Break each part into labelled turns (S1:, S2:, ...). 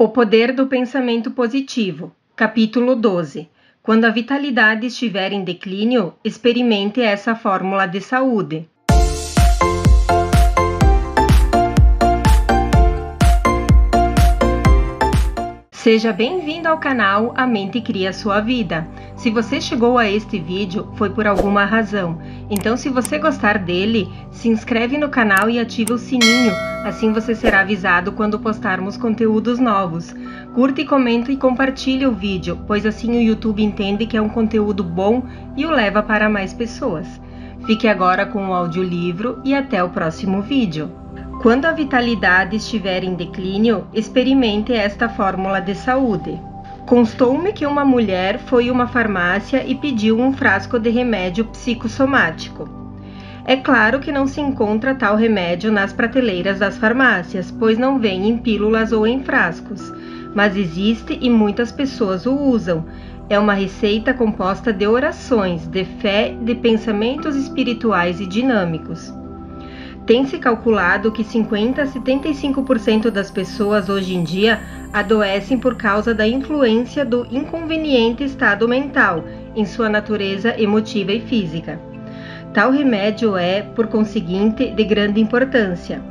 S1: O poder do pensamento positivo. Capítulo 12. Quando a vitalidade estiver em declínio, experimente essa fórmula de saúde. Seja bem-vindo ao canal A Mente Cria Sua Vida. Se você chegou a este vídeo, foi por alguma razão. Então, se você gostar dele, se inscreve no canal e ativa o sininho, assim você será avisado quando postarmos conteúdos novos. Curta e comenta e compartilhe o vídeo, pois assim o YouTube entende que é um conteúdo bom e o leva para mais pessoas. Fique agora com o audiolivro e até o próximo vídeo. Quando a vitalidade estiver em declínio, experimente esta fórmula de saúde. Constou-me que uma mulher foi a uma farmácia e pediu um frasco de remédio psicossomático. É claro que não se encontra tal remédio nas prateleiras das farmácias, pois não vem em pílulas ou em frascos, mas existe e muitas pessoas o usam. É uma receita composta de orações, de fé, de pensamentos espirituais e dinâmicos. Tem-se calculado que 50 a 75% das pessoas hoje em dia adoecem por causa da influência do inconveniente estado mental em sua natureza emotiva e física. Tal remédio é, por conseguinte, de grande importância.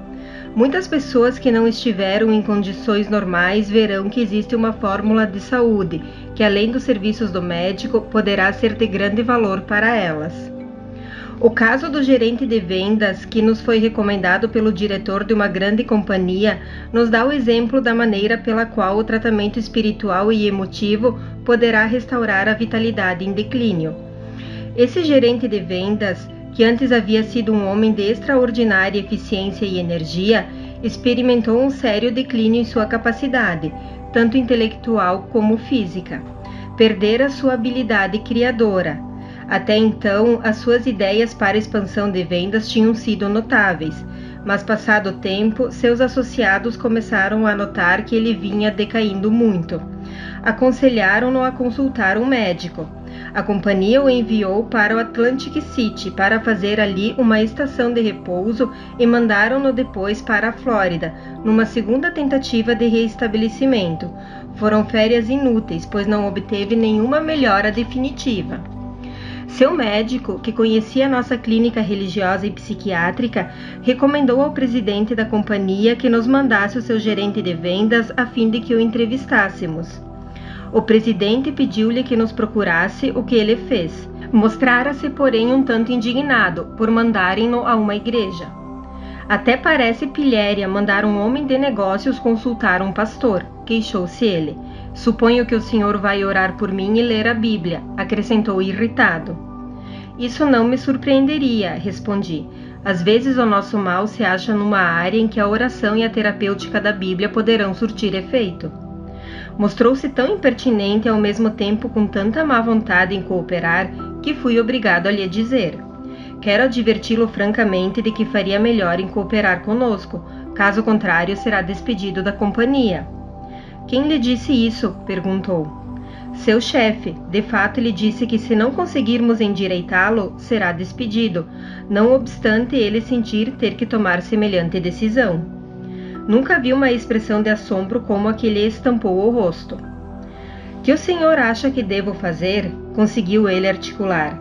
S1: Muitas pessoas que não estiveram em condições normais verão que existe uma fórmula de saúde, que além dos serviços do médico, poderá ser de grande valor para elas. O caso do gerente de vendas, que nos foi recomendado pelo diretor de uma grande companhia, nos dá o exemplo da maneira pela qual o tratamento espiritual e emotivo poderá restaurar a vitalidade em declínio. Esse gerente de vendas, que antes havia sido um homem de extraordinária eficiência e energia, experimentou um sério declínio em sua capacidade, tanto intelectual como física. Perdera sua habilidade criadora. Até então, as suas ideias para a expansão de vendas tinham sido notáveis, mas passado o tempo, seus associados começaram a notar que ele vinha decaindo muito. Aconselharam-no a consultar um médico. A companhia o enviou para o Atlantic City para fazer ali uma estação de repouso e mandaram-no depois para a Flórida, numa segunda tentativa de reestabelecimento. Foram férias inúteis, pois não obteve nenhuma melhora definitiva. Seu médico, que conhecia nossa clínica religiosa e psiquiátrica, recomendou ao presidente da companhia que nos mandasse o seu gerente de vendas a fim de que o entrevistássemos. O presidente pediu-lhe que nos procurasse, o que ele fez. Mostrara-se, porém, um tanto indignado por mandarem-no a uma igreja. Até parece pilhéria mandar um homem de negócios consultar um pastor, queixou-se ele. Suponho que o senhor vai orar por mim e ler a Bíblia, acrescentou irritado. Isso não me surpreenderia, respondi. Às vezes o nosso mal se acha numa área em que a oração e a terapêutica da Bíblia poderão surtir efeito. Mostrou-se tão impertinente e ao mesmo tempo com tanta má vontade em cooperar que fui obrigado a lhe dizer. Quero adverti-lo francamente de que faria melhor em cooperar conosco, caso contrário será despedido da companhia. Quem lhe disse isso? Perguntou. Seu chefe, de fato lhe disse que se não conseguirmos endireitá-lo, será despedido, não obstante ele sentir ter que tomar semelhante decisão. Nunca vi uma expressão de assombro como a que lhe estampou o rosto. Que o senhor acha que devo fazer? Conseguiu ele articular.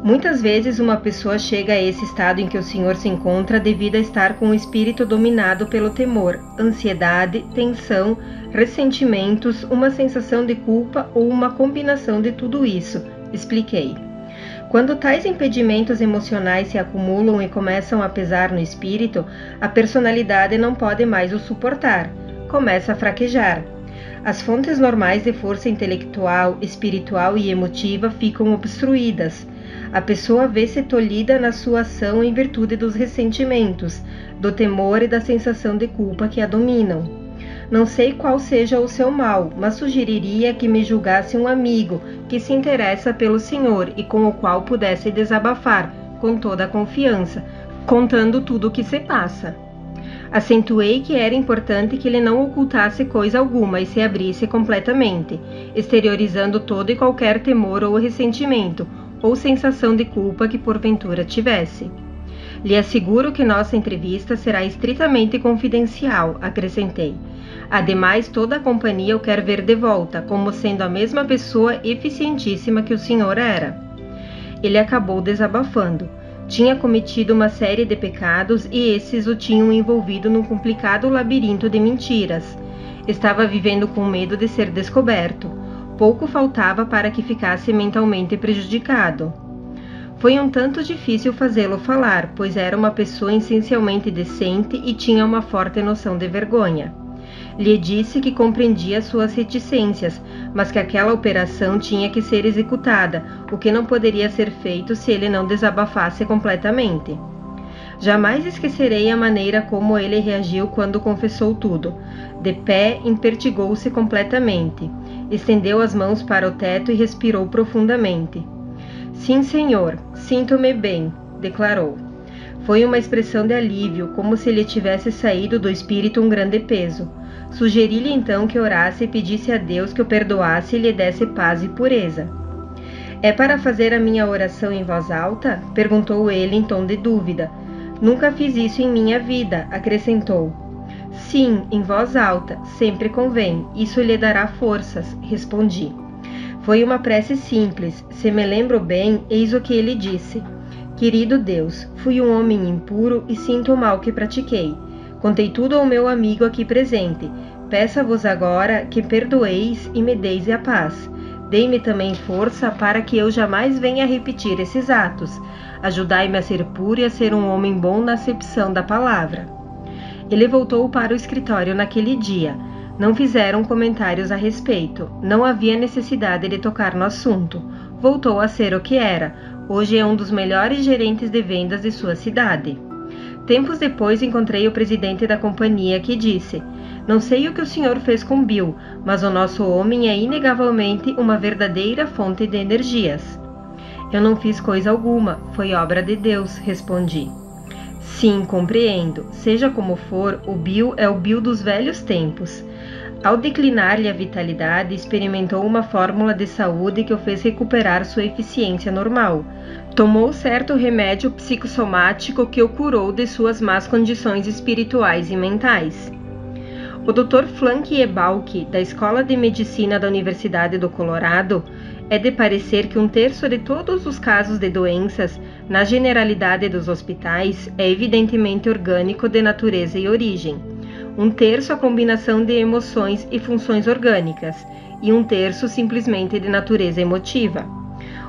S1: Muitas vezes uma pessoa chega a esse estado em que o senhor se encontra devido a estar com o espírito dominado pelo temor, ansiedade, tensão, ressentimentos, uma sensação de culpa ou uma combinação de tudo isso, expliquei. Quando tais impedimentos emocionais se acumulam e começam a pesar no espírito, a personalidade não pode mais o suportar, começa a fraquejar. As fontes normais de força intelectual, espiritual e emotiva ficam obstruídas. A pessoa vê-se tolhida na sua ação em virtude dos ressentimentos, do temor e da sensação de culpa que a dominam. Não sei qual seja o seu mal, mas sugeriria que me julgasse um amigo que se interessa pelo senhor e com o qual pudesse desabafar, com toda a confiança, contando tudo o que se passa. Acentuei que era importante que ele não ocultasse coisa alguma e se abrisse completamente, exteriorizando todo e qualquer temor ou ressentimento, ou sensação de culpa que porventura tivesse. Lhe asseguro que nossa entrevista será estritamente confidencial, acrescentei. Ademais, toda a companhia o quer ver de volta, como sendo a mesma pessoa eficientíssima que o senhor era. Ele acabou desabafando. Tinha cometido uma série de pecados e esses o tinham envolvido num complicado labirinto de mentiras. Estava vivendo com medo de ser descoberto. Pouco faltava para que ficasse mentalmente prejudicado. Foi um tanto difícil fazê-lo falar, pois era uma pessoa essencialmente decente e tinha uma forte noção de vergonha. Lhe disse que compreendia suas reticências, mas que aquela operação tinha que ser executada, o que não poderia ser feito se ele não desabafasse completamente. Jamais esquecerei a maneira como ele reagiu quando confessou tudo. De pé, empertigou-se completamente. Estendeu as mãos para o teto e respirou profundamente. Sim, senhor, sinto-me bem, declarou. Foi uma expressão de alívio, como se lhe tivesse saído do espírito um grande peso. Sugeri-lhe então que orasse e pedisse a Deus que o perdoasse e lhe desse paz e pureza. É para fazer a minha oração em voz alta? Perguntou ele em tom de dúvida. Nunca fiz isso em minha vida, acrescentou. Sim, em voz alta, sempre convém, isso lhe dará forças, respondi. Foi uma prece simples, se me lembro bem, eis o que ele disse. Querido Deus, fui um homem impuro e sinto o mal que pratiquei. Contei tudo ao meu amigo aqui presente. Peço-vos agora que perdoeis e me deis a paz. Dei-me também força para que eu jamais venha a repetir esses atos. Ajudai-me a ser puro e a ser um homem bom na acepção da palavra. Ele voltou para o escritório naquele dia. Não fizeram comentários a respeito. Não havia necessidade de tocar no assunto. Voltou a ser o que era. Hoje é um dos melhores gerentes de vendas de sua cidade. Tempos depois encontrei o presidente da companhia que disse: Não sei o que o senhor fez com Bill, mas o nosso homem é inegavelmente uma verdadeira fonte de energias. Eu não fiz coisa alguma, foi obra de Deus, respondi. Sim, compreendo. Seja como for, o Bill é o Bill dos velhos tempos. Ao declinar-lhe a vitalidade, experimentou uma fórmula de saúde que o fez recuperar sua eficiência normal. Tomou certo remédio psicossomático que o curou de suas más condições espirituais e mentais. O Dr. Frank Ebalke, da Escola de Medicina da Universidade do Colorado, é de parecer que 1/3 de todos os casos de doenças, na generalidade dos hospitais, é evidentemente orgânico de natureza e origem. 1/3 a combinação de emoções e funções orgânicas, e 1/3 simplesmente de natureza emotiva.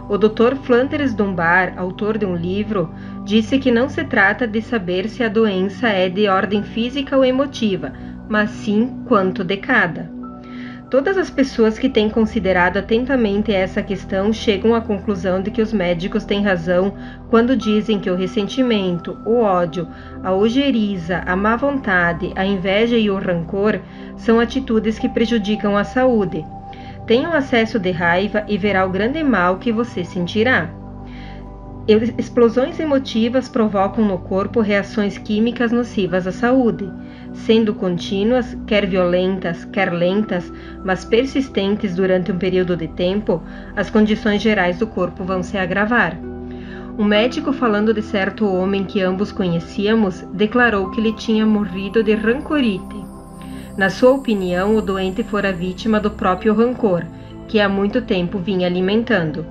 S1: O Dr. Flanders Dunbar, autor de um livro, disse que não se trata de saber se a doença é de ordem física ou emotiva, mas sim quanto de cada. Todas as pessoas que têm considerado atentamente essa questão chegam à conclusão de que os médicos têm razão quando dizem que o ressentimento, o ódio, a ojeriza, a má vontade, a inveja e o rancor são atitudes que prejudicam a saúde. Tenha um acesso de raiva e verá o grande mal que você sentirá. Explosões emotivas provocam no corpo reações químicas nocivas à saúde. Sendo contínuas, quer violentas, quer lentas, mas persistentes durante um período de tempo, as condições gerais do corpo vão se agravar. Um médico, falando de certo homem que ambos conhecíamos, declarou que ele tinha morrido de rancorite. Na sua opinião, o doente fora vítima do próprio rancor, que há muito tempo vinha alimentando.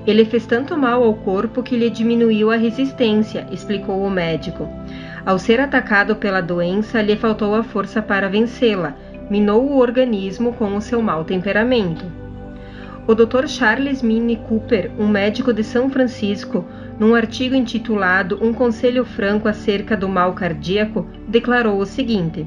S1: Ele fez tanto mal ao corpo que lhe diminuiu a resistência, explicou o médico. Ao ser atacado pela doença, lhe faltou a força para vencê-la, minou o organismo com o seu mau temperamento. O Dr. Charles Mini Cooper, um médico de São Francisco, num artigo intitulado Um Conselho Franco acerca do mal cardíaco, declarou o seguinte: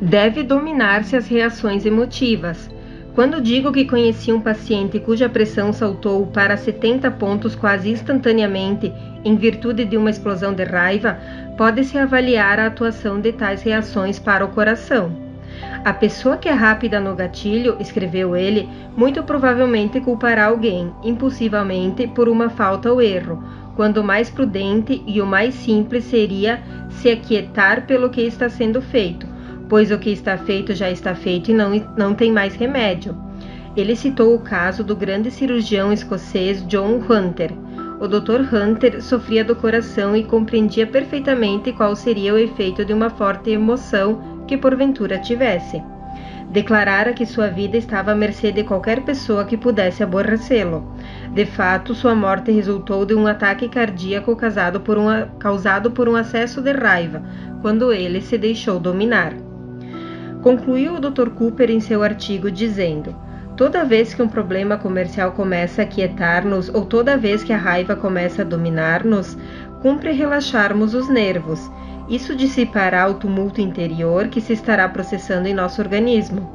S1: deve dominar-se as reações emotivas. Quando digo que conheci um paciente cuja pressão saltou para 70 pontos quase instantaneamente em virtude de uma explosão de raiva, pode-se avaliar a atuação de tais reações para o coração. A pessoa que é rápida no gatilho, escreveu ele, muito provavelmente culpará alguém, impulsivamente, por uma falta ou erro, quando o mais prudente e o mais simples seria se aquietar pelo que está sendo feito, pois o que está feito já está feito e não tem mais remédio. Ele citou o caso do grande cirurgião escocês John Hunter. O Dr. Hunter sofria do coração e compreendia perfeitamente qual seria o efeito de uma forte emoção que porventura tivesse. Declarara que sua vida estava à mercê de qualquer pessoa que pudesse aborrecê-lo. De fato, sua morte resultou de um ataque cardíaco causado por um acesso de raiva, quando ele se deixou dominar. Concluiu o Dr. Cooper em seu artigo dizendo: toda vez que um problema comercial começa a aquietar-nos ou toda vez que a raiva começa a dominar-nos, cumpre relaxarmos os nervos. Isso dissipará o tumulto interior que se estará processando em nosso organismo.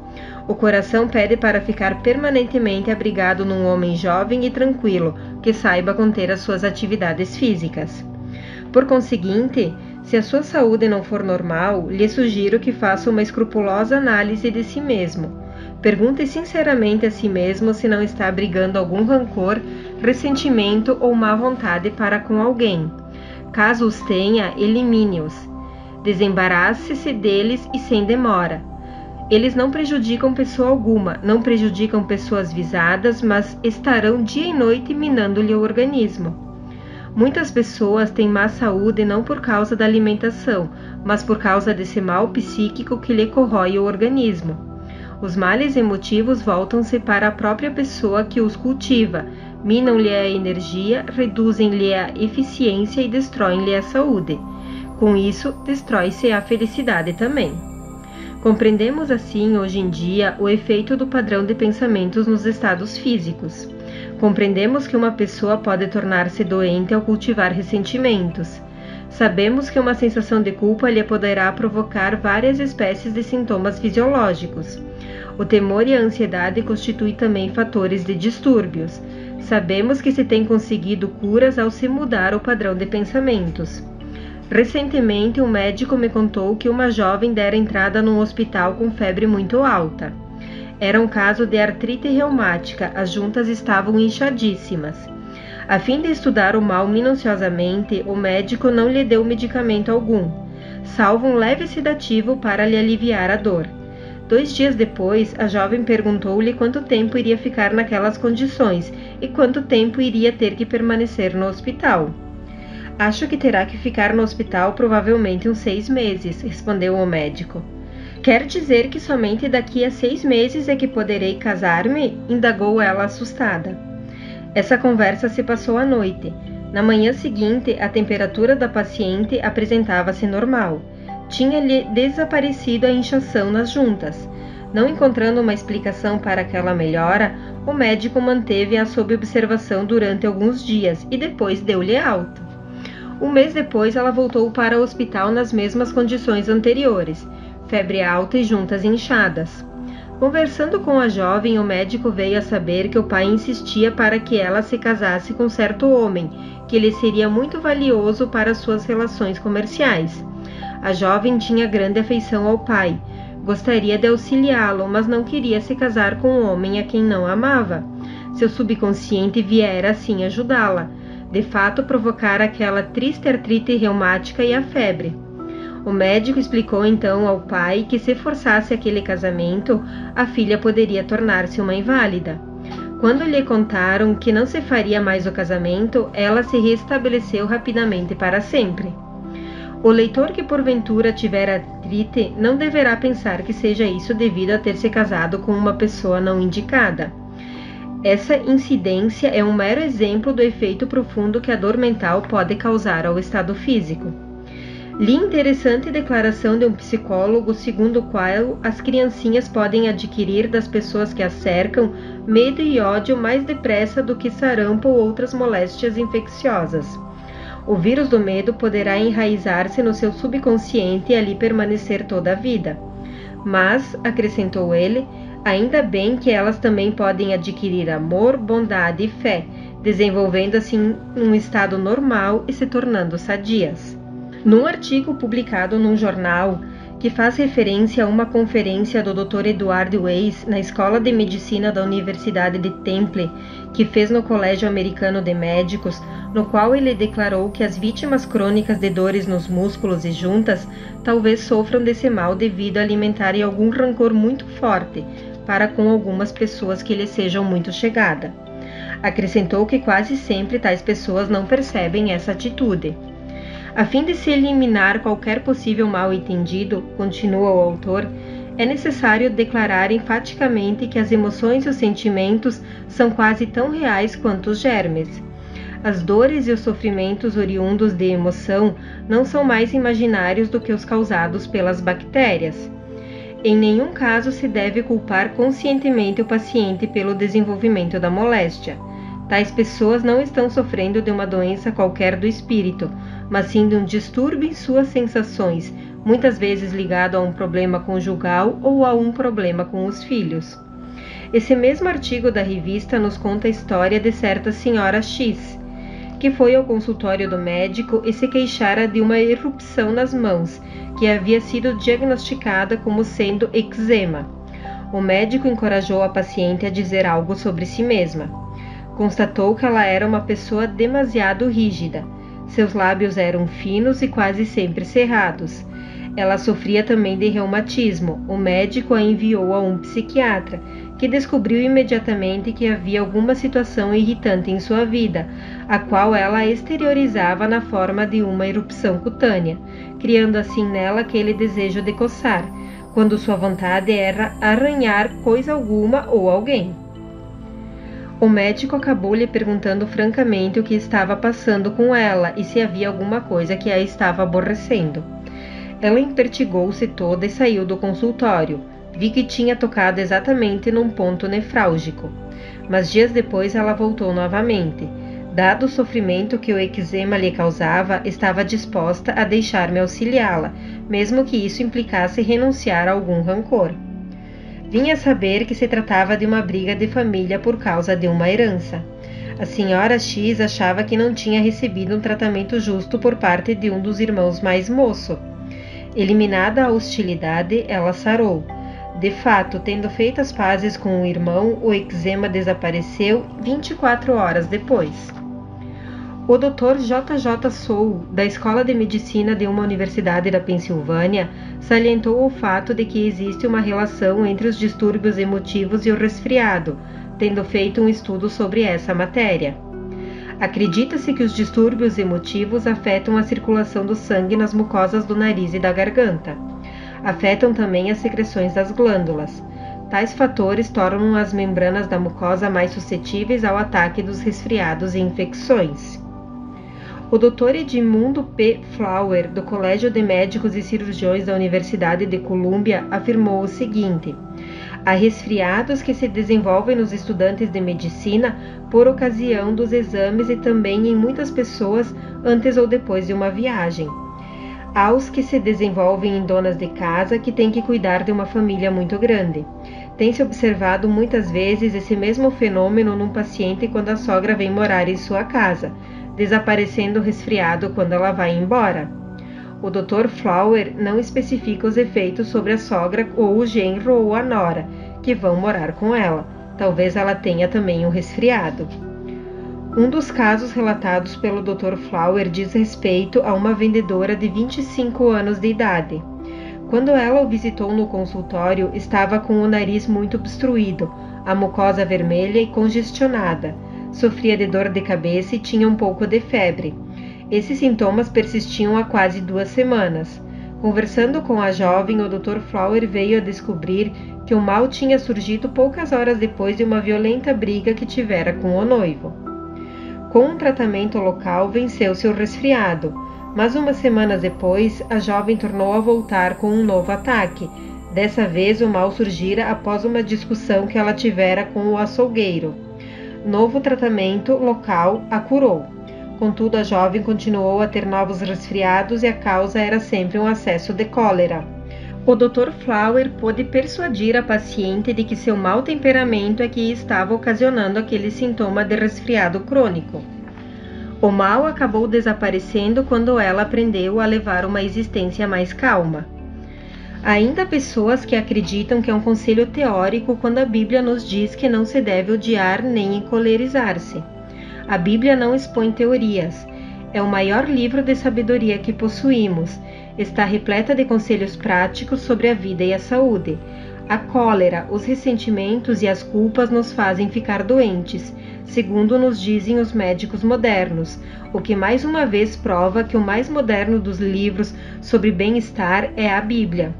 S1: O coração pede para ficar permanentemente abrigado num homem jovem e tranquilo, que saiba conter as suas atividades físicas. Por conseguinte, se a sua saúde não for normal, lhe sugiro que faça uma escrupulosa análise de si mesmo. Pergunte sinceramente a si mesmo se não está abrigando algum rancor, ressentimento ou má vontade para com alguém. Caso os tenha, elimine-os. Desembarace-se deles e sem demora. Eles não prejudicam pessoa alguma, não prejudicam pessoas visadas, mas estarão dia e noite minando-lhe o organismo. Muitas pessoas têm má saúde não por causa da alimentação, mas por causa desse mal psíquico que lhe corrói o organismo. Os males emotivos voltam-se para a própria pessoa que os cultiva, minam-lhe a energia, reduzem-lhe a eficiência e destroem-lhe a saúde. Com isso, destrói-se a felicidade também. Compreendemos assim, hoje em dia, o efeito do padrão de pensamentos nos estados físicos. Compreendemos que uma pessoa pode tornar-se doente ao cultivar ressentimentos. Sabemos que uma sensação de culpa lhe poderá provocar várias espécies de sintomas fisiológicos. O temor e a ansiedade constituem também fatores de distúrbios. Sabemos que se tem conseguido curas ao se mudar o padrão de pensamentos. Recentemente, um médico me contou que uma jovem dera entrada num hospital com febre muito alta. Era um caso de artrite reumática, as juntas estavam inchadíssimas. A fim de estudar o mal minuciosamente, o médico não lhe deu medicamento algum, salvo um leve sedativo para lhe aliviar a dor. 2 dias depois, a jovem perguntou-lhe quanto tempo iria ficar naquelas condições e quanto tempo iria ter que permanecer no hospital. Acho que terá que ficar no hospital provavelmente uns 6 meses, respondeu o médico. Quer dizer que somente daqui a 6 meses é que poderei casar-me? Indagou ela assustada. Essa conversa se passou à noite. Na manhã seguinte, a temperatura da paciente apresentava-se normal. Tinha-lhe desaparecido a inchação nas juntas. Não encontrando uma explicação para aquela melhora, o médico manteve-a sob observação durante alguns dias e depois deu-lhe alta. Um mês depois, ela voltou para o hospital nas mesmas condições anteriores, febre alta e juntas inchadas. Conversando com a jovem, o médico veio a saber que o pai insistia para que ela se casasse com certo homem, que lhe seria muito valioso para suas relações comerciais. A jovem tinha grande afeição ao pai. Gostaria de auxiliá-lo, mas não queria se casar com um homem a quem não amava. Seu subconsciente viera assim ajudá-la. De fato, provocara aquela triste artrite reumática e a febre. O médico explicou então ao pai que se forçasse aquele casamento, a filha poderia tornar-se uma inválida. Quando lhe contaram que não se faria mais o casamento, ela se restabeleceu rapidamente para sempre. O leitor que porventura tiver artrite não deverá pensar que seja isso devido a ter se casado com uma pessoa não indicada. Essa incidência é um mero exemplo do efeito profundo que a dor mental pode causar ao estado físico. Li interessante declaração de um psicólogo segundo o qual as criancinhas podem adquirir das pessoas que as cercam medo e ódio mais depressa do que sarampo ou outras moléstias infecciosas. O vírus do medo poderá enraizar-se no seu subconsciente e ali permanecer toda a vida. Mas, acrescentou ele, ainda bem que elas também podem adquirir amor, bondade e fé, desenvolvendo assim um estado normal e se tornando sadias. Num artigo publicado num jornal que faz referência a uma conferência do Dr. Edward Weiss na Escola de Medicina da Universidade de Temple, que fez no Colégio Americano de Médicos, no qual ele declarou que as vítimas crônicas de dores nos músculos e juntas talvez sofram desse mal devido a alimentarem algum rancor muito forte para com algumas pessoas que lhes sejam muito chegadas. Acrescentou que quase sempre tais pessoas não percebem essa atitude. A fim de se eliminar qualquer possível mal-entendido, continua o autor, é necessário declarar enfaticamente que as emoções e os sentimentos são quase tão reais quanto os germes. As dores e os sofrimentos oriundos de emoção não são mais imaginários do que os causados pelas bactérias. Em nenhum caso se deve culpar conscientemente o paciente pelo desenvolvimento da moléstia. Tais pessoas não estão sofrendo de uma doença qualquer do espírito, mas sim de um distúrbio em suas sensações, muitas vezes ligado a um problema conjugal ou a um problema com os filhos. Esse mesmo artigo da revista nos conta a história de certa senhora X, que foi ao consultório do médico e se queixara de uma erupção nas mãos, que havia sido diagnosticada como sendo eczema. O médico encorajou a paciente a dizer algo sobre si mesma. Constatou que ela era uma pessoa demasiado rígida. Seus lábios eram finos e quase sempre cerrados. Ela sofria também de reumatismo. O médico a enviou a um psiquiatra, que descobriu imediatamente que havia alguma situação irritante em sua vida, a qual ela exteriorizava na forma de uma erupção cutânea, criando assim nela aquele desejo de coçar, quando sua vontade era arranhar coisa alguma ou alguém. O médico acabou lhe perguntando francamente o que estava passando com ela e se havia alguma coisa que a estava aborrecendo. Ela empertigou-se toda e saiu do consultório. Vi que tinha tocado exatamente num ponto nefrálgico. Mas dias depois ela voltou novamente. Dado o sofrimento que o eczema lhe causava, estava disposta a deixar-me auxiliá-la, mesmo que isso implicasse renunciar a algum rancor. Vinha saber que se tratava de uma briga de família por causa de uma herança. A senhora X achava que não tinha recebido um tratamento justo por parte de um dos irmãos mais moço. Eliminada a hostilidade, ela sarou. De fato, tendo feito as pazes com o irmão, o eczema desapareceu 24 horas depois. O Dr. J.J. Soule, da Escola de Medicina de uma universidade da Pensilvânia, salientou o fato de que existe uma relação entre os distúrbios emotivos e o resfriado, tendo feito um estudo sobre essa matéria. Acredita-se que os distúrbios emotivos afetam a circulação do sangue nas mucosas do nariz e da garganta. Afetam também as secreções das glândulas. Tais fatores tornam as membranas da mucosa mais suscetíveis ao ataque dos resfriados e infecções. O Dr. Edmundo P. Flower, do Colégio de Médicos e Cirurgiões da Universidade de Colômbia, afirmou o seguinte: há resfriados que se desenvolvem nos estudantes de medicina por ocasião dos exames e também em muitas pessoas antes ou depois de uma viagem. Há os que se desenvolvem em donas de casa que têm que cuidar de uma família muito grande. Tem-se observado muitas vezes esse mesmo fenômeno num paciente quando a sogra vem morar em sua casa, desaparecendo o resfriado quando ela vai embora. O Dr. Flower não especifica os efeitos sobre a sogra ou o genro ou a nora, que vão morar com ela. Talvez ela tenha também um resfriado. Um dos casos relatados pelo Dr. Flower diz respeito a uma vendedora de 25 anos de idade. Quando ela o visitou no consultório, estava com o nariz muito obstruído, a mucosa vermelha e congestionada. Sofria de dor de cabeça e tinha um pouco de febre. Esses sintomas persistiam há quase 2 semanas. Conversando com a jovem, o Dr. Flower veio a descobrir que o mal tinha surgido poucas horas depois de uma violenta briga que tivera com o noivo. Com um tratamento local, venceu-se o resfriado, mas umas semanas depois, a jovem tornou a voltar com um novo ataque. Dessa vez, o mal surgira após uma discussão que ela tivera com o açougueiro. Novo tratamento local a curou. Contudo, a jovem continuou a ter novos resfriados e a causa era sempre um acesso de cólera. O Dr. Flower pôde persuadir a paciente de que seu mau temperamento é que estava ocasionando aquele sintoma de resfriado crônico. O mal acabou desaparecendo quando ela aprendeu a levar uma existência mais calma. Ainda há pessoas que acreditam que é um conselho teórico quando a Bíblia nos diz que não se deve odiar nem encolerizar-se. A Bíblia não expõe teorias. É o maior livro de sabedoria que possuímos. Está repleta de conselhos práticos sobre a vida e a saúde. A cólera, os ressentimentos e as culpas nos fazem ficar doentes, segundo nos dizem os médicos modernos, o que mais uma vez prova que o mais moderno dos livros sobre bem-estar é a Bíblia.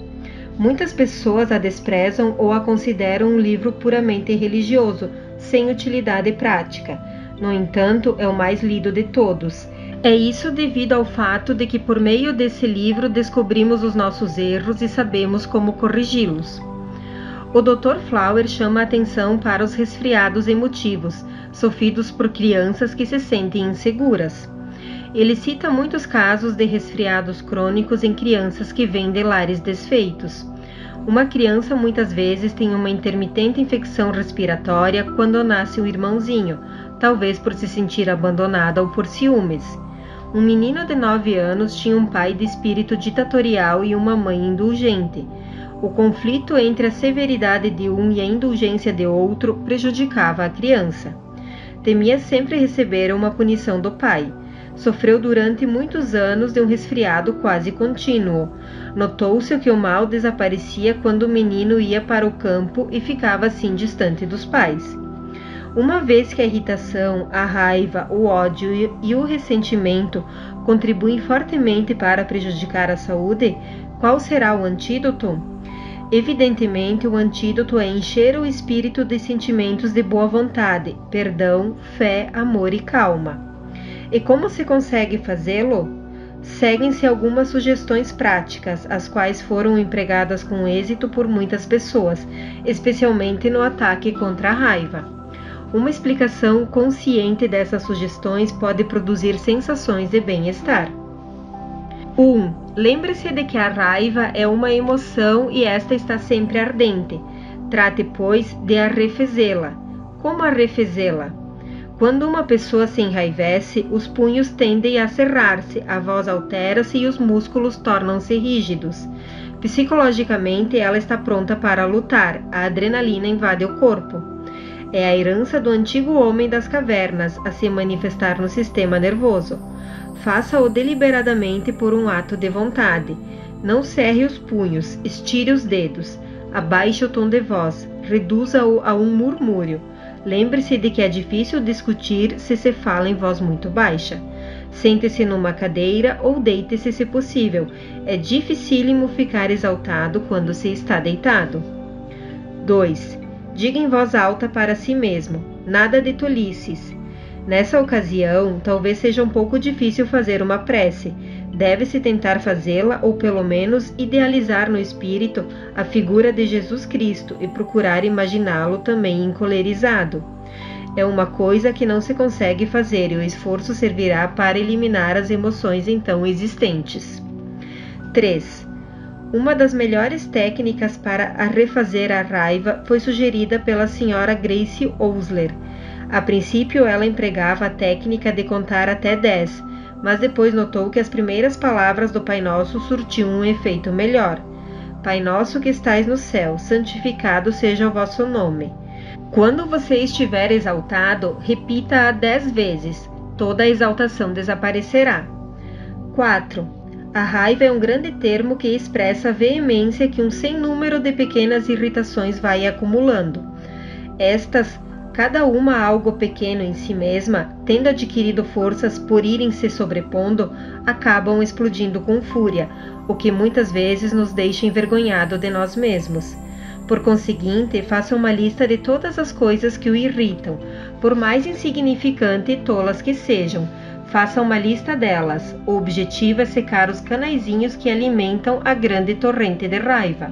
S1: Muitas pessoas a desprezam ou a consideram um livro puramente religioso, sem utilidade prática. No entanto, é o mais lido de todos. É isso devido ao fato de que por meio desse livro descobrimos os nossos erros e sabemos como corrigi-los. O Dr. Flower chama a atenção para os resfriados emotivos, sofridos por crianças que se sentem inseguras. Ele cita muitos casos de resfriados crônicos em crianças que vêm de lares desfeitos. Uma criança muitas vezes tem uma intermitente infecção respiratória quando nasce um irmãozinho, talvez por se sentir abandonada ou por ciúmes. Um menino de 9 anos tinha um pai de espírito ditatorial e uma mãe indulgente. O conflito entre a severidade de um e a indulgência de outro prejudicava a criança. Temia sempre receber uma punição do pai. Sofreu durante muitos anos de um resfriado quase contínuo. Notou-se que o mal desaparecia quando o menino ia para o campo e ficava assim distante dos pais. Uma vez que a irritação, a raiva, o ódio e o ressentimento contribuem fortemente para prejudicar a saúde, qual será o antídoto? Evidentemente, o antídoto é encher o espírito de sentimentos de boa vontade, perdão, fé, amor e calma. E como se consegue fazê-lo? Seguem-se algumas sugestões práticas, as quais foram empregadas com êxito por muitas pessoas, especialmente no ataque contra a raiva. Uma explicação consciente dessas sugestões pode produzir sensações de bem-estar. 1. Lembre-se de que a raiva é uma emoção e esta está sempre ardente. Trate, pois, de arrefecê-la. Como arrefecê-la? Quando uma pessoa se enraivece, os punhos tendem a cerrar-se, a voz altera-se e os músculos tornam-se rígidos. Psicologicamente, ela está pronta para lutar, a adrenalina invade o corpo. É a herança do antigo homem das cavernas a se manifestar no sistema nervoso. Faça-o deliberadamente por um ato de vontade. Não cerre os punhos, estire os dedos, abaixe o tom de voz, reduza-o a um murmúrio. Lembre-se de que é difícil discutir se se fala em voz muito baixa. Sente-se numa cadeira ou deite-se se possível. É dificílimo ficar exaltado quando se está deitado. 2. Diga em voz alta para si mesmo, nada de tolices. Nessa ocasião, talvez seja um pouco difícil fazer uma prece. Deve-se tentar fazê-la ou pelo menos idealizar no espírito a figura de Jesus Cristo e procurar imaginá-lo também encolerizado. É uma coisa que não se consegue fazer e o esforço servirá para eliminar as emoções então existentes. 3. Uma das melhores técnicas para refazer a raiva foi sugerida pela senhora Grace Osler. A princípio, ela empregava a técnica de contar até 10, mas depois notou que as primeiras palavras do Pai Nosso surtiam um efeito melhor. Pai Nosso que estais no céu, santificado seja o vosso nome. Quando você estiver exaltado, repita-a 10 vezes. Toda a exaltação desaparecerá. 4. A raiva é um grande termo que expressa a veemência que um sem número de pequenas irritações vai acumulando. Estas, cada uma algo pequeno em si mesma, tendo adquirido forças por irem se sobrepondo, acabam explodindo com fúria, o que muitas vezes nos deixa envergonhado de nós mesmos. Por conseguinte, faça uma lista de todas as coisas que o irritam, por mais insignificantes e tolas que sejam. Faça uma lista delas. O objetivo é secar os canaizinhos que alimentam a grande torrente de raiva.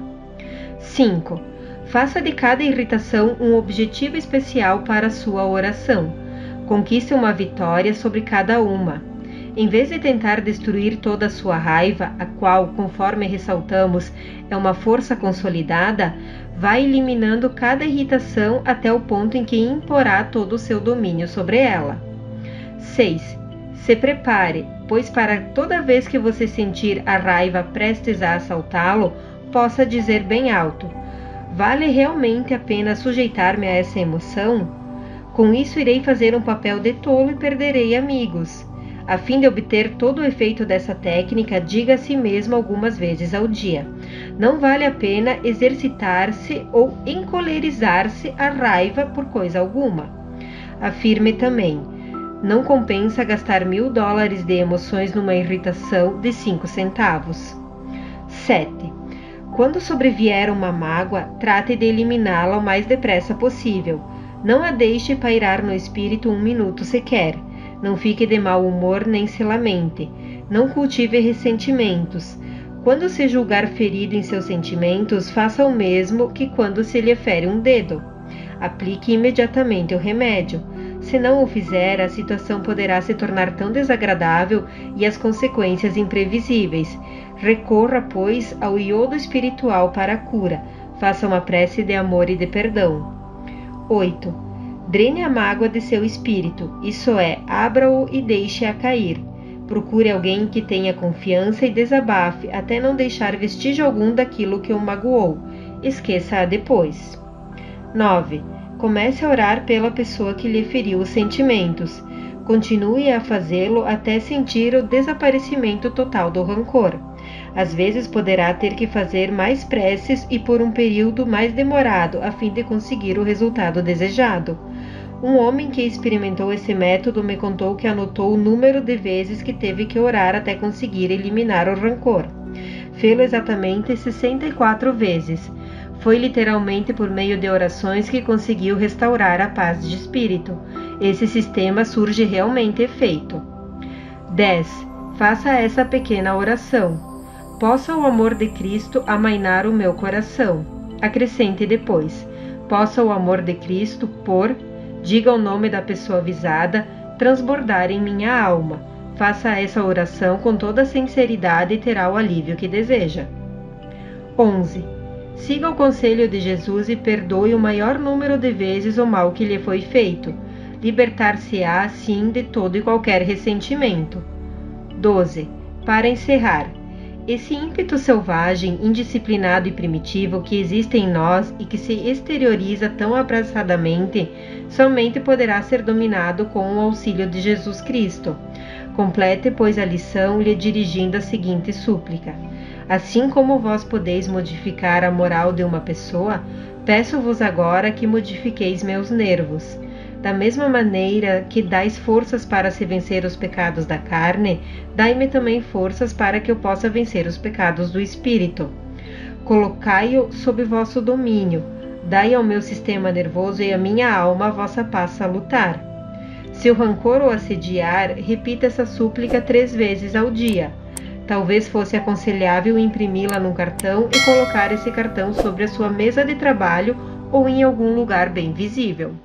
S1: 5. Faça de cada irritação um objetivo especial para a sua oração. Conquiste uma vitória sobre cada uma. Em vez de tentar destruir toda a sua raiva, a qual, conforme ressaltamos, é uma força consolidada, vá eliminando cada irritação até o ponto em que imporá todo o seu domínio sobre ela. 6. Se prepare, pois para toda vez que você sentir a raiva prestes a assaltá-lo, possa dizer bem alto: vale realmente a pena sujeitar-me a essa emoção? Com isso irei fazer um papel de tolo e perderei amigos. A fim de obter todo o efeito dessa técnica, diga a si mesmo algumas vezes ao dia: não vale a pena exercitar-se ou encolerizar-se a raiva por coisa alguma. Afirme também: não compensa gastar $1000 de emoções numa irritação de 5 centavos. 7. Quando sobrevier uma mágoa, trate de eliminá-la o mais depressa possível. Não a deixe pairar no espírito 1 minuto sequer. Não fique de mau humor nem se lamente. Não cultive ressentimentos. Quando se julgar ferido em seus sentimentos, faça o mesmo que quando se lhe fere um dedo. Aplique imediatamente o remédio. Se não o fizer, a situação poderá se tornar tão desagradável e as consequências imprevisíveis. Recorra, pois, ao iodo espiritual para a cura. Faça uma prece de amor e de perdão. 8. Drene a mágoa de seu espírito, isso é, abra-o e deixe-a cair. Procure alguém que tenha confiança e desabafe até não deixar vestígio algum daquilo que o magoou. Esqueça-a depois. 9. Comece a orar pela pessoa que lhe feriu os sentimentos. Continue a fazê-lo até sentir o desaparecimento total do rancor. Às vezes poderá ter que fazer mais preces e por um período mais demorado a fim de conseguir o resultado desejado. Um homem que experimentou esse método me contou que anotou o número de vezes que teve que orar até conseguir eliminar o rancor. Fê-lo exatamente 64 vezes. Foi literalmente por meio de orações que conseguiu restaurar a paz de espírito. Esse sistema surge realmente efeito. 10. Faça essa pequena oração. Possa o amor de Cristo amainar o meu coração. Acrescente depois: possa o amor de Cristo diga o nome da pessoa avisada, transbordar em minha alma. Faça essa oração com toda sinceridade e terá o alívio que deseja. 11. Siga o conselho de Jesus e perdoe o maior número de vezes o mal que lhe foi feito. Libertar-se-á, assim, de todo e qualquer ressentimento. 12. Para encerrar, esse ímpeto selvagem, indisciplinado e primitivo que existe em nós e que se exterioriza tão abraçadamente, somente poderá ser dominado com o auxílio de Jesus Cristo. Complete, pois, a lição lhe dirigindo a seguinte súplica: assim como vós podeis modificar a moral de uma pessoa, peço-vos agora que modifiqueis meus nervos. Da mesma maneira que dais forças para se vencer os pecados da carne, dai-me também forças para que eu possa vencer os pecados do espírito. Colocai-o sob vosso domínio. Dai ao meu sistema nervoso e à minha alma a vossa paz salutar. Se o rancor o assediar, repita essa súplica 3 vezes ao dia. Talvez fosse aconselhável imprimi-la num cartão e colocar esse cartão sobre a sua mesa de trabalho ou em algum lugar bem visível.